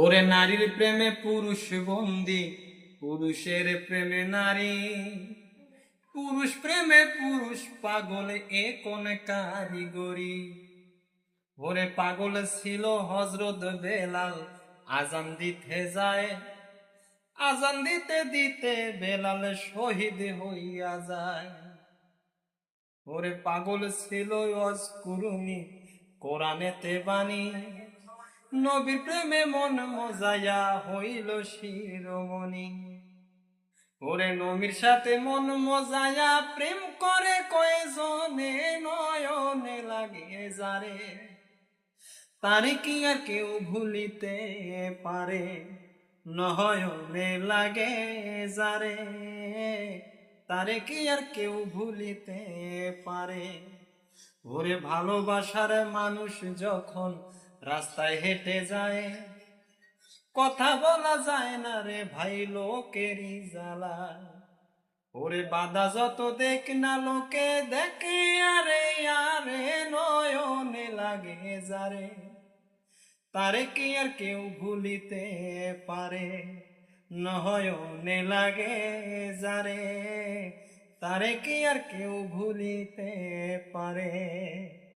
ওরে নারীর প্রেমে পুরুষ বন্দি, পুরুষের প্রেমে নারী, পুরুষ প্রেমে পুরুষ পাগল, এ কোন কারিগরি। ওরে পাগল ছিল হযরত বেলাল, আজান দিতে যায়, আজান দিতে দিতে বেলাল শহীদ হইয়া যায়। ওরে পাগল ছিল অজকুরুনি, কোরআনেতে বাণী, নবীর প্রেমে মন মজায়া হইল শিরোমণি। ওরে নবীর সাথে মন মজায়া প্রেম করে কয়জনে, নয়নে লাগে যারে, তারে কি আর কেউ ভুলিতে পারে, নয়নে লাগে যারে, তারে কি আর কেউ ভুলিতে পারে। ওরে ভালোবাসার মানুষ যখন রাস্তায় হেঁটে যায়, কথা বলা যায় না রে ভাই লোকেরই জ্বালা। ওরে বাধা যত দেখ না লোকে দেখে, আরে আরে নয়নে লাগে যারে, তারে কি আর কেউ ভুলিতে পারে, নয়নে লাগে যারে, তারে কি আর কেউ ভুলিতে পারে।